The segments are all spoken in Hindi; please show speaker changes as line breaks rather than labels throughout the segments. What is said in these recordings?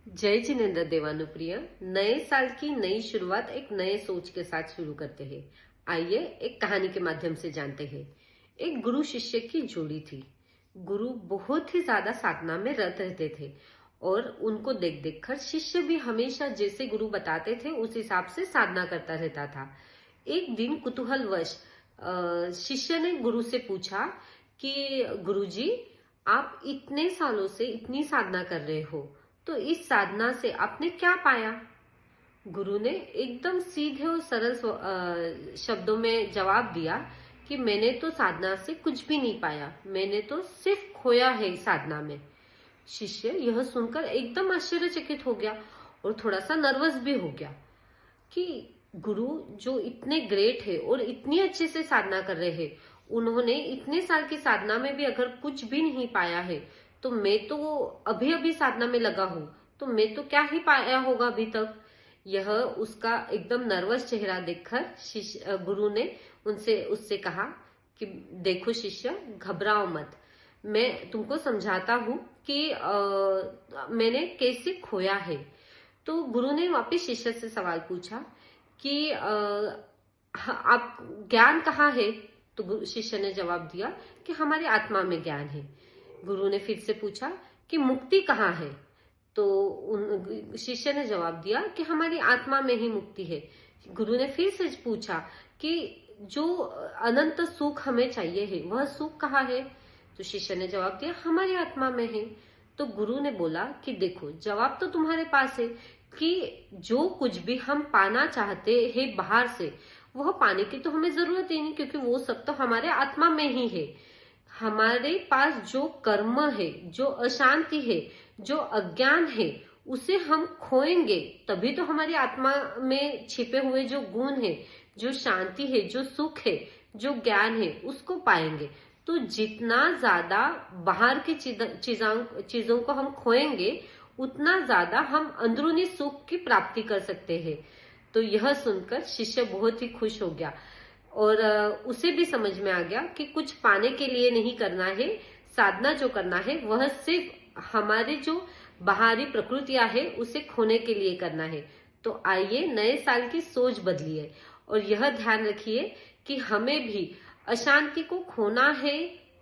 जय जिनेन्द्र देवानुप्रिय। नए साल की नई शुरुआत एक नए सोच के साथ शुरू करते हैं। आइए एक कहानी के माध्यम से जानते हैं। एक गुरु शिष्य की जोड़ी थी। गुरु बहुत ही ज्यादा साधना में रत रहते थे और उनको देख देख कर शिष्य भी हमेशा जैसे गुरु बताते थे उस हिसाब से साधना करता रहता था। एक दिन कुतूहलवश शिष्य ने गुरु से पूछा कि गुरुजी, आप इतने सालों से इतनी साधना कर रहे हो, तो इस साधना से आपने क्या पाया? गुरु ने एकदम सीधे और सरल शब्दों में जवाब दिया कि मैंने तो साधना से कुछ भी नहीं पाया, मैंने तो सिर्फ खोया है साधना में। शिष्य यह सुनकर एकदम आश्चर्यचकित हो गया और थोड़ा सा नर्वस भी हो गया कि गुरु जो इतने ग्रेट है और इतनी अच्छे से साधना कर रहे हैं, उन्होंने इतने साल की साधना में भी अगर कुछ भी नहीं पाया है, तो मैं तो अभी अभी साधना में लगा हूं, तो मैं तो क्या ही पाया होगा अभी तक। यह उसका एकदम नर्वस चेहरा देखकर गुरु ने उससे कहा कि देखो शिष्य, घबराओ मत, मैं तुमको समझाता हूं कि मैंने कैसे खोया है। तो गुरु ने वापस शिष्य से सवाल पूछा कि आप ज्ञान कहाँ है? तो शिष्य ने जवाब दिया कि हमारी आत्मा में ज्ञान है। गुरु ने फिर से पूछा कि मुक्ति कहाँ है? तो शिष्य ने जवाब दिया कि हमारी आत्मा में ही मुक्ति है। गुरु ने फिर से पूछा कि जो अनंत सुख हमें चाहिए है, वह सुख कहाँ है? तो शिष्य ने जवाब दिया हमारी आत्मा में है। तो गुरु ने बोला कि देखो, जवाब तो तुम्हारे पास है कि जो कुछ भी हम पाना चाहते हैं बाहर से, वह पाने की तो हमें जरूरत ही नहीं, क्योंकि वो सब तो हमारे आत्मा में ही है। हमारे पास जो कर्म है, जो अशांति है, जो अज्ञान है, उसे हम खोएंगे तभी तो हमारी आत्मा में छिपे हुए जो गुण है, जो शांति है, जो सुख है, जो ज्ञान है, उसको पाएंगे। तो जितना ज्यादा बाहर की चीजों को हम खोएंगे, उतना ज्यादा हम अंदरूनी सुख की प्राप्ति कर सकते हैं। तो यह सुनकर शिष्य बहुत ही खुश हो गया और उसे भी समझ में आ गया कि कुछ पाने के लिए नहीं करना है, साधना जो करना है वह सिर्फ हमारे जो बाहरी प्रकृतियां है उसे खोने के लिए करना है। तो आइए नए साल की सोच बदलिए और यह ध्यान रखिए कि हमें भी अशांति को खोना है,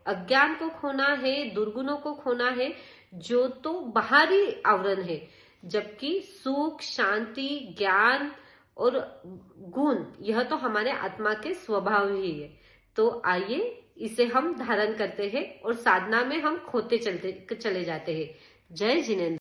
अज्ञान को खोना है, दुर्गुणों को खोना है, जो तो बाहरी आवरण है, जबकि सुख, शांति, ज्ञान और गुण यह तो हमारे आत्मा के स्वभाव ही है। तो आइए इसे हम धारण करते हैं और साधना में हम खोते चले जाते हैं। जय जिनेन्द्र।